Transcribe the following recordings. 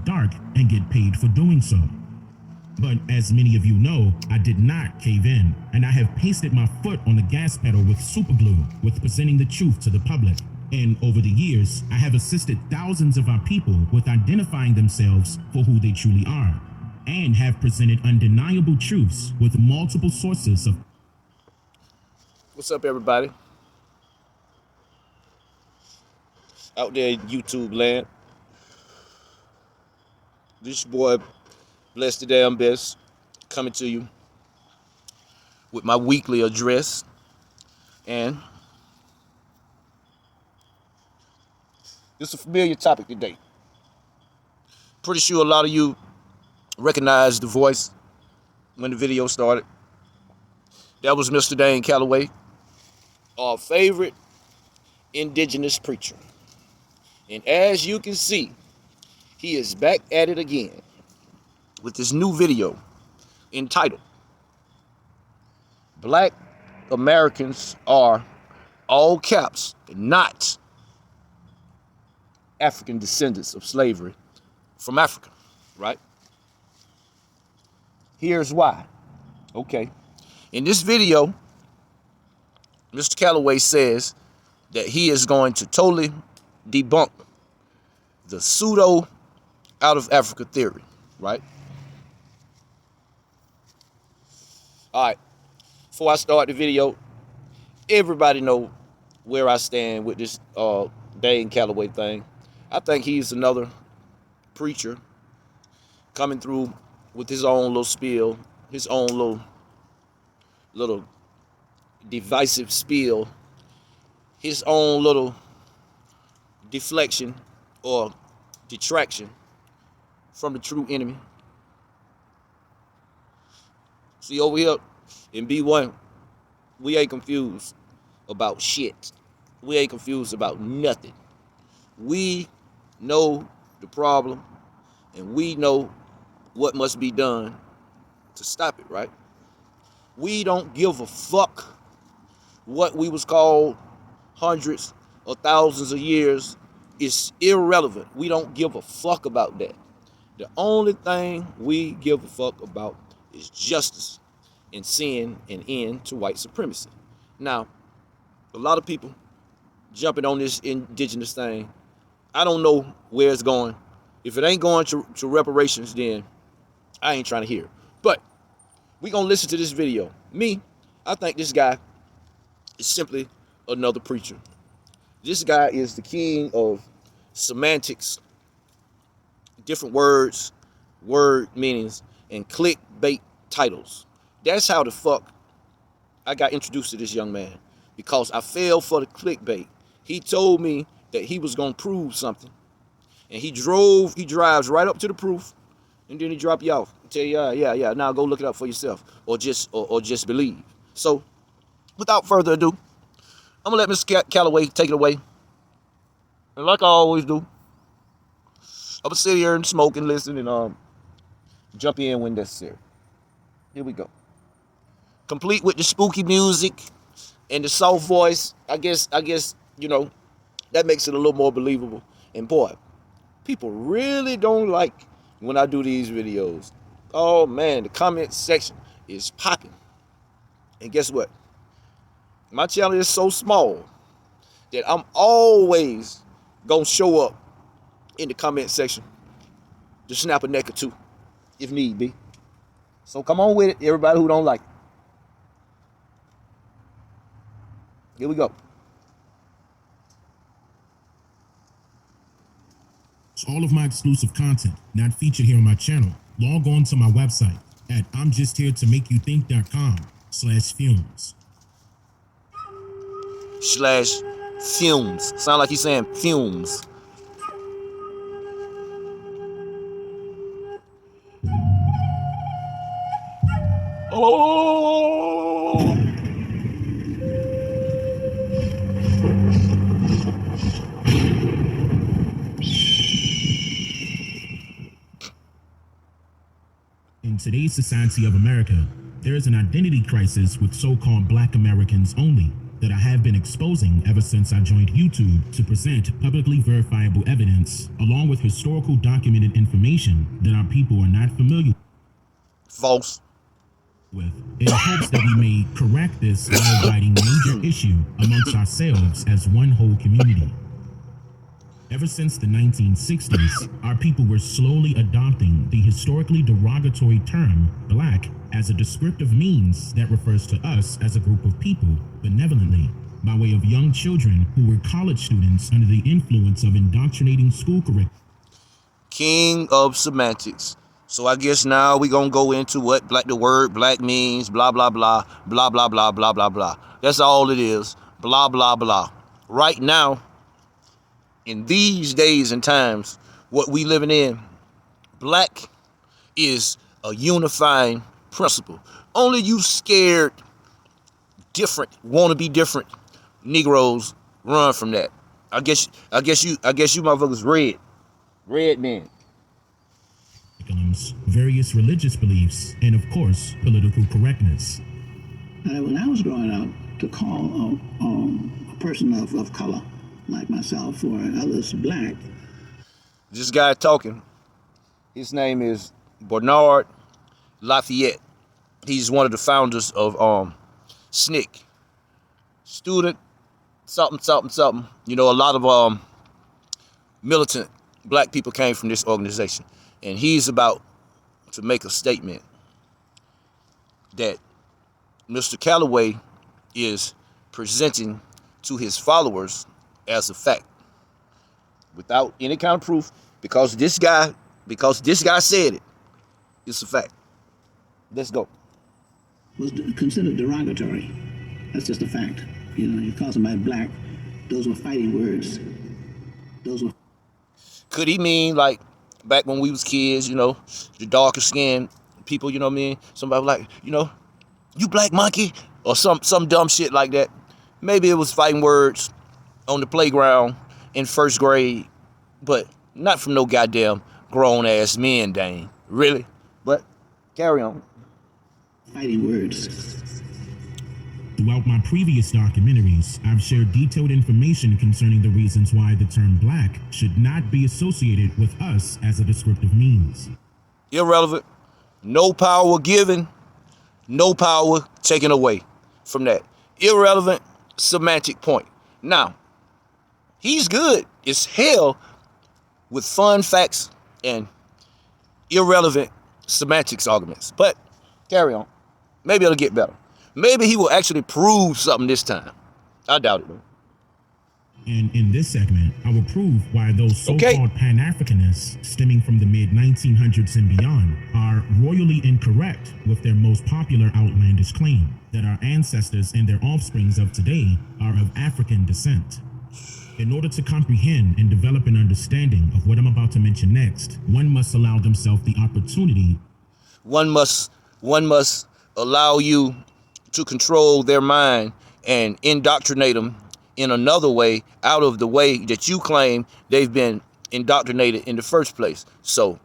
dark and get paid for doing so. But as many of you know, I did not cave in, and I have pasted my foot on the gas pedal with superglue with presenting the truth to the public. And over the years, I have assisted thousands of our people with identifying themselves for who they truly are, and have presented undeniable truths with multiple sources of... What's up, everybody? Out there in YouTube land. This boy, Blessed the Damn Best, coming to you with my weekly address. And it's a familiar topic today. Pretty sure a lot of you recognized the voice when the video started. That was Mr. Dane Calloway, our favorite indigenous preacher. And as you can see, he is back at it again with this new video entitled, Black Americans Are, all caps, not African descendants of slavery from Africa, right? Here's why. Okay. In this video, Mr. Calloway says that he is going to totally debunk the pseudo out of Africa theory, right? All right. Before I start the video, everybody know where I stand with this Dane Calloway thing. I think he's another preacher coming through with his own little spiel, his own little divisive spiel, his own little deflection or detraction from the true enemy. See, over here in B1, we ain't confused about shit. We ain't confused about nothing. We know the problem, and we know what must be done to stop it, right? We don't give a fuck what we was called hundreds or thousands of years. Is irrelevant. We don't give a fuck about that. The only thing we give a fuck about is justice and seeing an end to white supremacy. Now, a lot of people jumping on this indigenous thing, I don't know where it's going. If it ain't going to reparations, then I ain't trying to hear. But we gonna listen to this video. Me, I think this guy is simply another preacher. This guy is the king of semantics, different words, word meanings, and clickbait titles. That's how the fuck I got introduced to this young man, because I fell for the clickbait. He told me that he was gonna prove something, and he drives right up to the proof, and then he drop you off and tell you, yeah, now go look it up for yourself, or just believe. So, without further ado, I'm gonna let Mr. Calloway take it away. And like I always do, I'm gonna sit here and smoke and listen and jump in when necessary. Here we go. Complete with the spooky music and the soft voice. I guess, you know, that makes it a little more believable. And boy, people really don't like when I do these videos. Oh man, the comment section is popping. And guess what? My channel is so small that I'm always gonna show up in the comment section to snap a neck or two if need be. So come on with it, everybody who don't like it. Here we go. All of my exclusive content not featured here on my channel, log on to my website at imjustheretomake-you-think.com/fumes. /fumes. Sound like he's saying fumes. Oh! In today's society of America, there is an identity crisis with so-called Black Americans only. that I have been exposing ever since I joined YouTube to present publicly verifiable evidence along with historical documented information that our people are not familiar False. with, in hopes that we may correct this law-abiding major issue amongst ourselves as one whole community. Ever since the 1960s, our people were slowly adopting the historically derogatory term black as a descriptive means that refers to us as a group of people benevolently by way of young children who were college students under the influence of indoctrinating school curriculum. King of semantics. So I guess now we're going to go into what the word black means, blah, blah, blah, blah, blah, blah, blah, blah, blah. That's all it is. Blah, blah, blah. Right now, in these days and times, what we living in, black is a unifying principle. Only you scared, different, want to be different Negroes run from that. I guess you motherfuckers red men. Various religious beliefs, and of course, political correctness. When I was growing up, to call a person of color like myself or others black. This guy talking, his name is Bernard Lafayette. He's one of the founders of SNCC, student something. You know, a lot of militant black people came from this organization, and he's about to make a statement that Mr. Calloway is presenting to his followers as a fact, without any kind of proof, because this guy said it. It's a fact. Let's go. Was considered derogatory. That's just a fact. You know, you call somebody black, those were fighting words. Those were. Could he mean like back when we was kids, you know, the darker skinned people, you know what I mean? Somebody like, you know, you black monkey, or some dumb shit like that. Maybe it was fighting words on the playground in first grade, but not from no goddamn grown ass men, Dane. Really? But carry on. Fighting words. Throughout my previous documentaries, I've shared detailed information concerning the reasons why the term black should not be associated with us as a descriptive means. Irrelevant. No power given, no power taken away from that. Irrelevant semantic point. Now, he's good as hell with fun facts and irrelevant semantics arguments. But carry on. Maybe it'll get better. Maybe he will actually prove something this time. I doubt it, though. And in this segment, I will prove why those so-called Pan-Africanists stemming from the mid-1900s and beyond are royally incorrect with their most popular outlandish claim that our ancestors and their offsprings of today are of African descent. In order to comprehend and develop an understanding of what I'm about to mention next, one must allow themselves the opportunity. One must allow you to control their mind and indoctrinate them in another way, out of the way that you claim they've been indoctrinated in the first place. So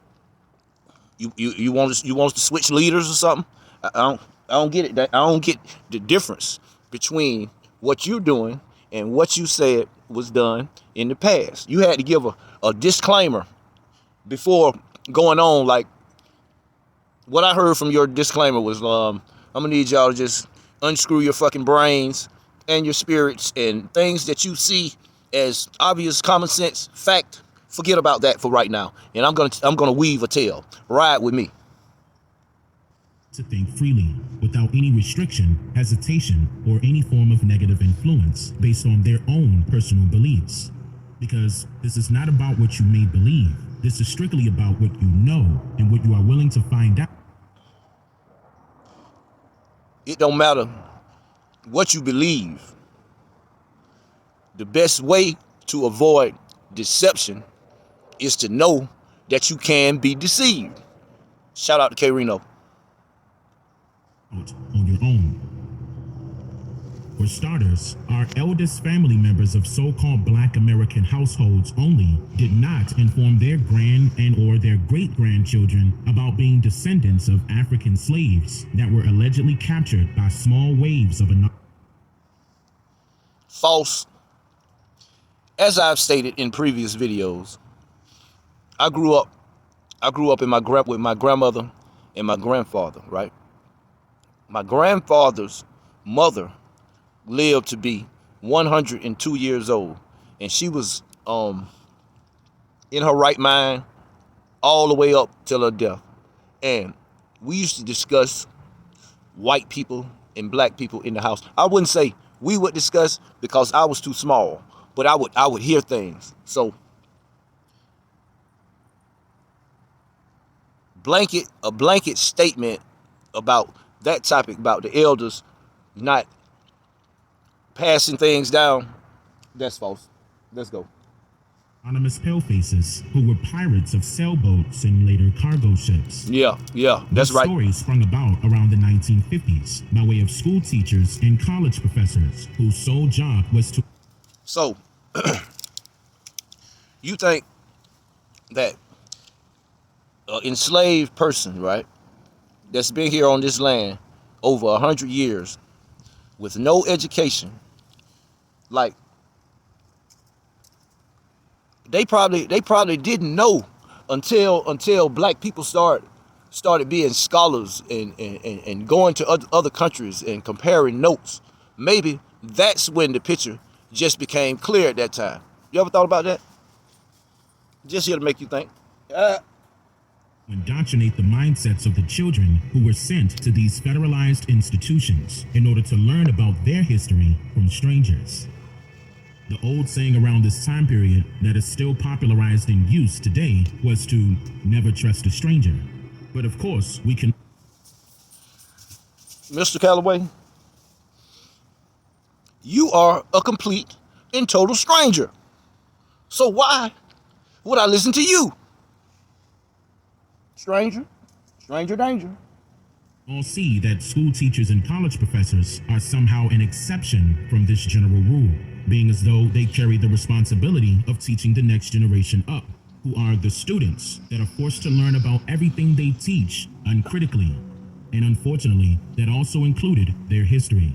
you want us to switch leaders or something? I don't get it. I don't get the difference between what you're doing and what you said was done in the past. You had to give a disclaimer before going on. Like, what I heard from your disclaimer was, I'm gonna need y'all to just unscrew your fucking brains and your spirits and things that you see as obvious common sense fact. Forget about that for right now, and I'm gonna weave a tale. Ride with me. To think freely, without any restriction, hesitation, or any form of negative influence based on their own personal beliefs. Because this is not about what you may believe. This is strictly about what you know and what you are willing to find out. It don't matter what you believe. The best way to avoid deception is to know that you can be deceived. Shout out to K Reno. On your own. For starters, our eldest family members of so-called Black American households only did not inform their grand and or their great-grandchildren about being descendants of African slaves that were allegedly captured by small waves of another. false. As I've stated in previous videos, I grew up with my grandmother and my grandfather, right? My grandfather's mother lived to be 102 years old, and she was in her right mind all the way up till her death. And we used to discuss white people and black people in the house. I wouldn't say we would discuss because I was too small, but I would hear things. So a blanket statement about that topic, about the elders not passing things down, that's false. Let's go. Anonymous palefaces who were pirates of sailboats and later cargo ships. Yeah, that's This right. story sprung about around the 1950s by way of school teachers and college professors whose sole job was to... So, you think that an enslaved person, right, that's been here on this land over 100 years with no education, like, they probably didn't know until black people started being scholars and going to other countries and comparing notes. Maybe that's when the picture just became clear at that time. You ever thought about that? Just here to make you think. indoctrinate the mindsets of the children who were sent to these federalized institutions in order to learn about their history from strangers. The old saying around this time period that is still popularized in use today was to never trust a stranger. But of course, we can... Mr. Calloway, you are a complete and total stranger. So why would I listen to you? Stranger danger. all see that school teachers and college professors are somehow an exception from this general rule, being as though they carry the responsibility of teaching the next generation up, who are the students that are forced to learn about everything they teach uncritically. And unfortunately, that also included their history.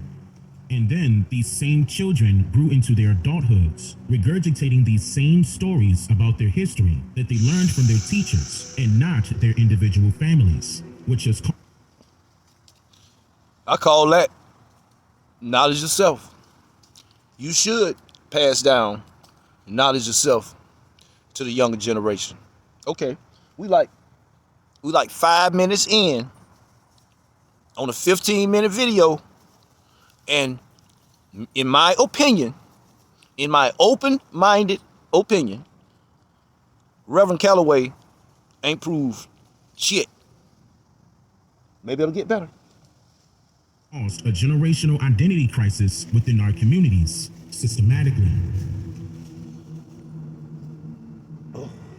And then these same children grew into their adulthoods, regurgitating these same stories about their history that they learned from their teachers and not their individual families, which is called... I call that knowledge of self. You should pass down knowledge of self to the younger generation. Okay, we like 5 minutes in on a 15-minute video, and in my opinion, in my open-minded opinion, Reverend Calloway ain't proved shit. Maybe it'll get better. Caused a generational identity crisis within our communities systematically.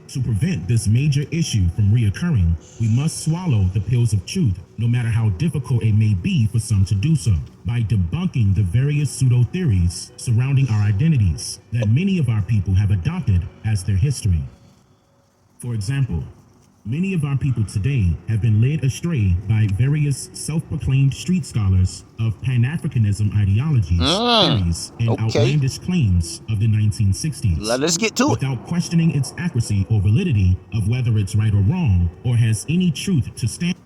To prevent this major issue from reoccurring, we must swallow the pills of truth, no matter how difficult it may be for some to do so, by debunking the various pseudo theories surrounding our identities that many of our people have adopted as their history. For example, many of our people today have been led astray by various self-proclaimed street scholars of Pan-Africanism ideologies, theories, and outlandish claims of the 1960s. Let's get to it. Without questioning its accuracy or validity of whether it's right or wrong, or has any truth to stand.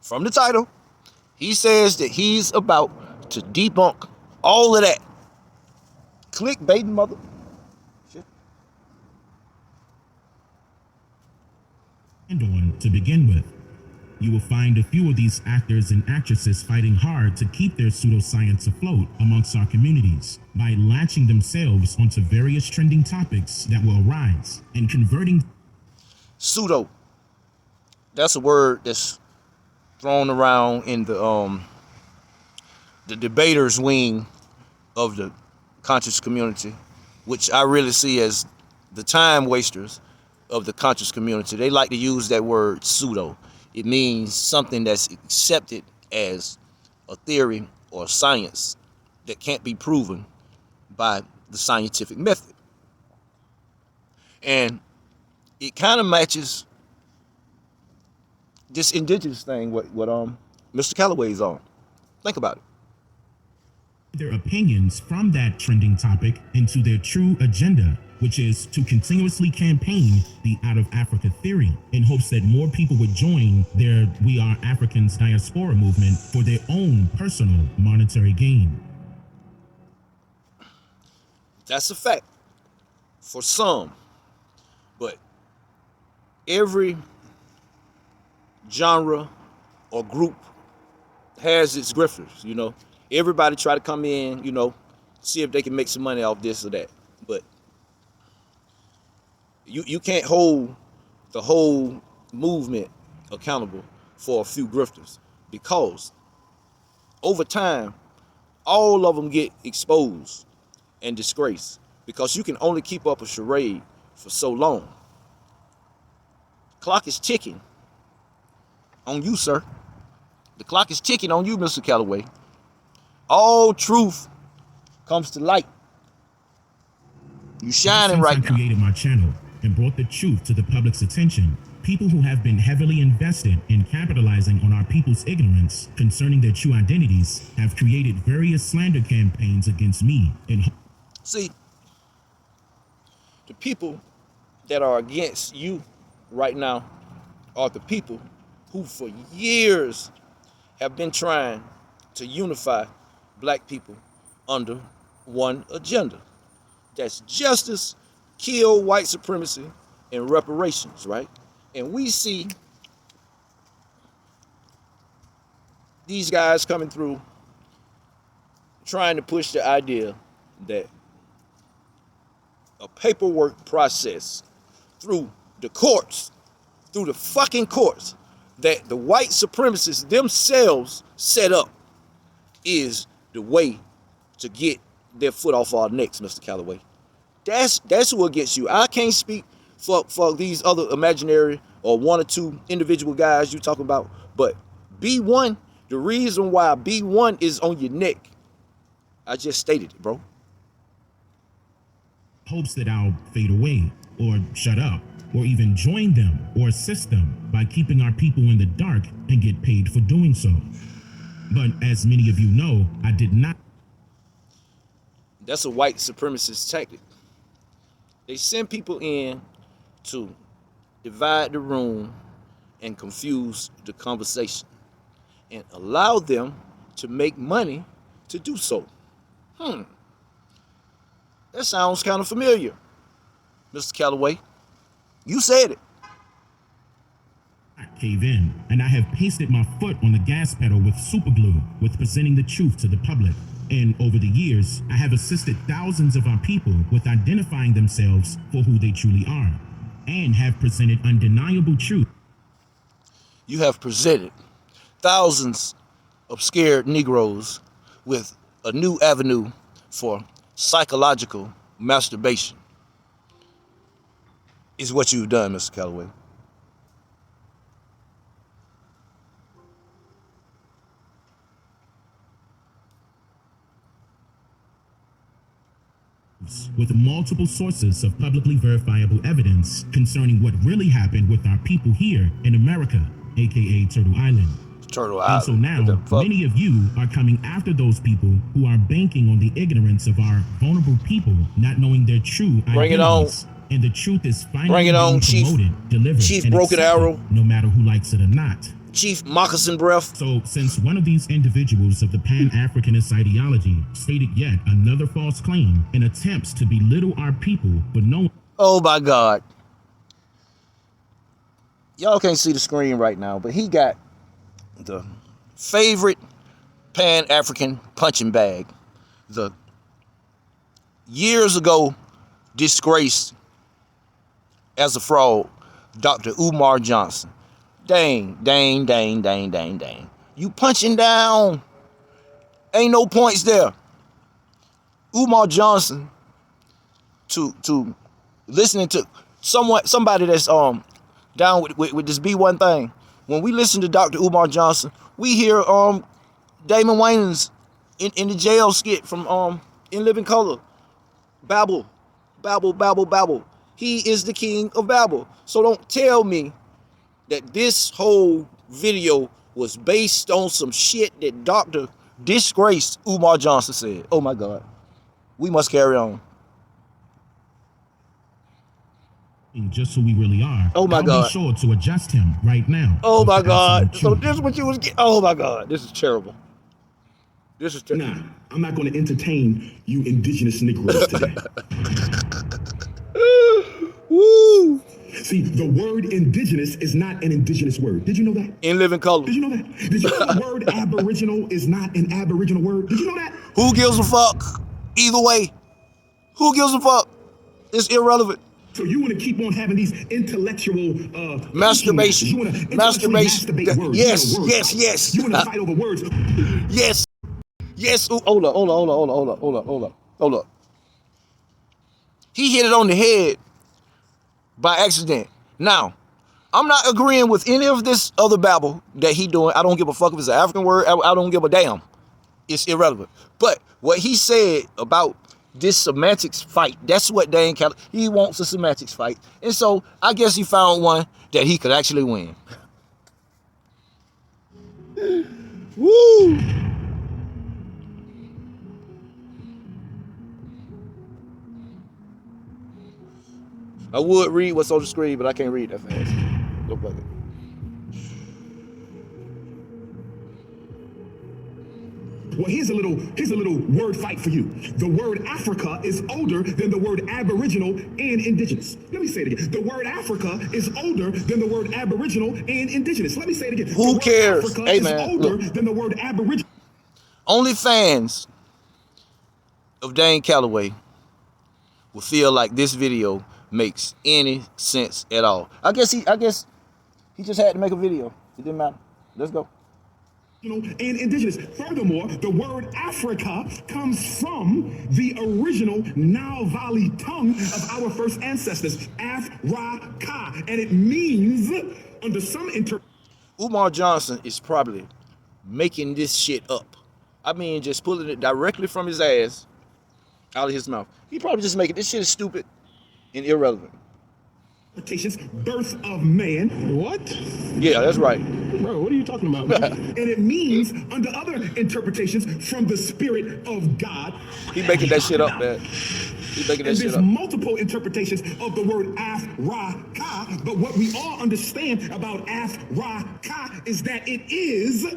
From the title, he says that he's about to debunk all of that. Clickbaiting mother. On to begin with. You will find a few of these actors and actresses fighting hard to keep their pseudoscience afloat amongst our communities by latching themselves onto various trending topics that will arise and converting. Pseudo. That's a word that's thrown around in the debaters wing of the conscious community, which I really see as the time wasters of the conscious community. They like to use that word pseudo. It means something that's accepted as a theory or science that can't be proven by the scientific method. And it kind of matches this indigenous thing what Mr. Calloway's on. Think about it. their opinions from that trending topic into their true agenda, which is to continuously campaign the Out of Africa theory in hopes that more people would join their We Are Africans diaspora movement for their own personal monetary gain. That's a fact for some, but every genre or group has its grifters, you know. Everybody try to come in, you know, see if they can make some money off this or that. But you can't hold the whole movement accountable for a few grifters, because over time, all of them get exposed and disgraced, because you can only keep up a charade for so long. Clock is ticking on you, sir. The clock is ticking on you, Mr. Calloway. All truth comes to light. You shining right now. Since I created my channel and brought the truth to the public's attention, people who have been heavily invested in capitalizing on our people's ignorance concerning their true identities have created various slander campaigns against me. See, the people that are against you right now are the people who for years have been trying to unify black people under one agenda. That's justice, kill white supremacy, and reparations, right? And we see these guys coming through trying to push the idea that a paperwork process through the courts, through the fucking courts, that the white supremacists themselves set up is the way to get their foot off our necks, Mr. Calloway. That's who gets you. I can't speak for these other imaginary or one or two individual guys you talking about, but B1, the reason why B1 is on your neck, I just stated it, bro. Hopes that I'll fade away or shut up or even join them or assist them by keeping our people in the dark and get paid for doing so. But as many of you know, I did not. That's a white supremacist tactic. They send people in to divide the room and confuse the conversation and allow them to make money to do so. That sounds kind of familiar, Mr. Calloway. You said it. Cave in, and I have pasted my foot on the gas pedal with super glue, with presenting the truth to the public. And over the years, I have assisted thousands of our people with identifying themselves for who they truly are, and have presented undeniable truth. You have presented thousands of scared Negroes with a new avenue for psychological masturbation, is what you've done, Mr. Calloway. With multiple sources of publicly verifiable evidence concerning what really happened with our people here in America, aka Turtle Island. Turtle And Island. so now, many of you are coming after those people who are banking on the ignorance of our vulnerable people, not knowing their true Bring it on. identities. And the truth is finally Bring it on, being Chief. promoted, delivered, Chief and Broken accepted, Arrow. no matter who likes it or not. Chief Moccasin Breath. So, since one of these individuals of the Pan-Africanist ideology stated yet another false claim and attempts to belittle our people, but no. Oh my God. Y'all can't see the screen right now, but he got the favorite Pan-African punching bag. The years ago disgraced as a fraud, Dr. Umar Johnson. Dang. You punching down. Ain't no points there. Umar Johnson, to listening to somebody that's down with this B1 thing. When we listen to Dr. Umar Johnson, we hear Damon Wayans in the jail skit from In Living Color. Babble. He is the king of Babel. So don't tell me that this whole video was based on some shit that Dr. Disgraced, Umar Johnson said. Oh my God. We must carry on. Just who we really are. Oh my I'll God. be sure to adjust him right now. Oh my with God. absolute So truth. this is what you was getting. Oh my God. This is terrible. This is terrible. Nah, I'm not going to entertain you indigenous Negroes today. Woo. See, the word indigenous is not an indigenous word. Did you know that? In living color. Did you know that? Did you know the word aboriginal is not an aboriginal word? Did you know that? Who gives a fuck? Either way. Who gives a fuck? It's irrelevant. So you want to keep on having these intellectual Masturbation. You want to Masturbation. masturbate words. Yes, You know, words. yes, yes. You want to fight over words. Yes. Yes. Ooh, hold up. He hit it on the head by accident. Now, I'm not agreeing with any of this other babble that he doing. I don't give a fuck if it's an African word. I don't give a damn. It's irrelevant. But what he said about this semantics fight, that's what Dane Calloway, he wants a semantics fight. And so I guess he found one that he could actually win. Woo! I would read what's on the screen, but I can't read that fast. Look like it. Well, here's a little word fight for you. The word Africa is older than the word Aboriginal and Indigenous. Let me say it again. The word Africa is older than the word Aboriginal and Indigenous. Let me say it again. Who cares? Africa Hey, is man, older look. than the word Aboriginal. Only fans of Dane Calloway will feel like this video makes any sense at all. I guess he just had to make a video. It didn't matter. Let's go. And indigenous. Furthermore, the word Africa comes from the original Nile Valley tongue of our first ancestors, Africa, and it means, under some Umar Johnson is probably making this shit up. I mean, just pulling it directly from his ass out of his mouth. He probably just making this shit is stupid and irrelevant. interpretations, birth of man. What? Yeah, that's right. Bro, what are you talking about, man? And it means, under other interpretations, from the Spirit of God. He making that shit up, man. He making that And shit there's up. multiple interpretations of the word Africa, but what we all understand about Africa is that it is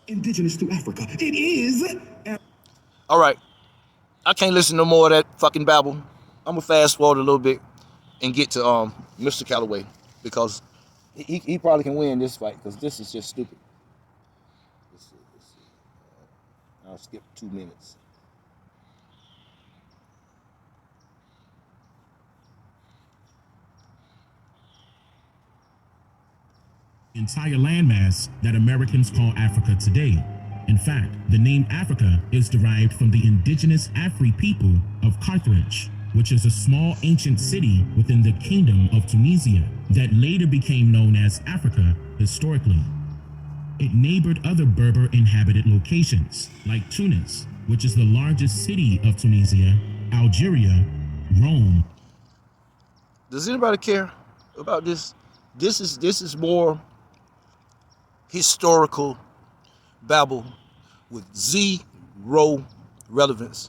indigenous to Africa. It is. All right. I can't listen no more of that fucking babble. I'm gonna fast forward a little bit and get to Mr. Calloway, because he probably can win this fight, because this is just stupid. Let's see. I'll skip 2 minutes. Entire landmass that Americans call Africa today. In fact, the name Africa is derived from the indigenous Afri people of Carthage, which is a small ancient city within the Kingdom of Tunisia that later became known as Africa historically. It neighbored other Berber inhabited locations like Tunis, which is the largest city of Tunisia, Algeria, Rome. Does anybody care about this? This is more historical babble with zero relevance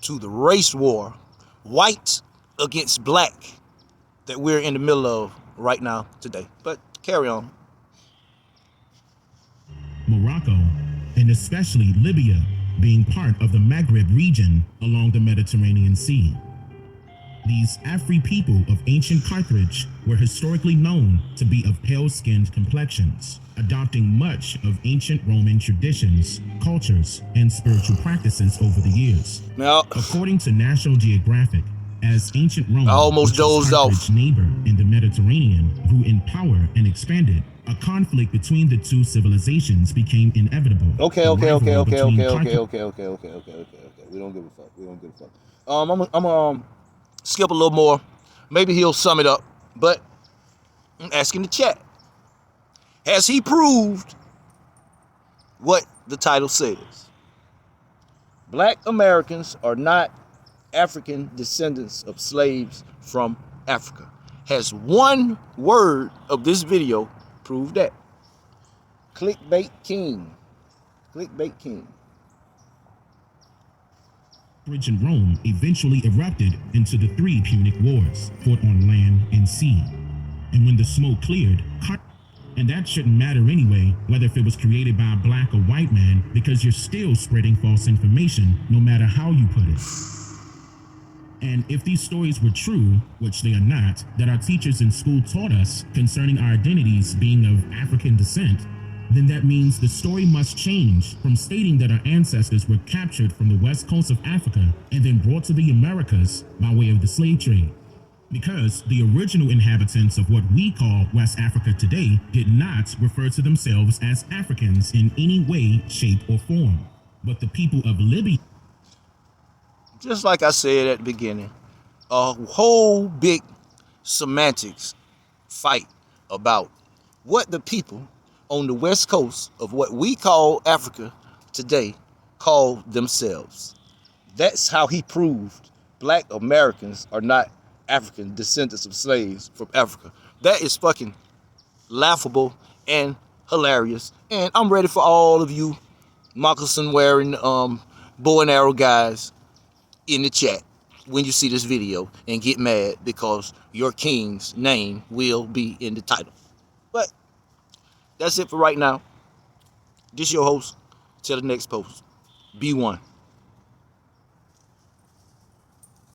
to the race war, white against black, that we're in the middle of right now today. But carry on. Morocco, and especially Libya, being part of the Maghreb region along the Mediterranean Sea. These Afri people of ancient Carthage were historically known to be of pale-skinned complexions, adopting much of ancient Roman traditions, cultures, and spiritual practices over the years. Now, According to National Geographic, as ancient Rome, I almost which was dozed off. Carthage's neighbor in the Mediterranean, grew in power and expanded, a conflict between the two civilizations became inevitable. Okay. The We don't rivalry between give a fuck. I'm gonna skip a little more. Maybe he'll sum it up. But I'm asking the chat: has he proved what the title says? Black Americans are not African descendants of slaves from Africa. Has one word of this video proved that? Clickbait King. Clickbait King. Carthage and Rome eventually erupted into the three Punic Wars, fought on land and sea. And when the smoke cleared, and that shouldn't matter anyway, whether if it was created by a black or white man, because you're still spreading false information, no matter how you put it. And if these stories were true, which they are not, that our teachers in school taught us concerning our identities being of African descent, then that means the story must change from stating that our ancestors were captured from the west coast of Africa and then brought to the Americas by way of the slave trade. Because the original inhabitants of what we call West Africa today did not refer to themselves as Africans in any way, shape, or form, but the people of Libya. Just like I said at the beginning, a whole big semantics fight about what the people on the west coast of what we call Africa today call themselves. That's how he proved black Americans are not African descendants of slaves from Africa. That is fucking laughable and hilarious. And I'm ready for all of you moccasin wearing bow and arrow guys in the chat when you see this video and get mad because your king's name will be in the title. But that's it for right now. This your host. Till the next post. Be one.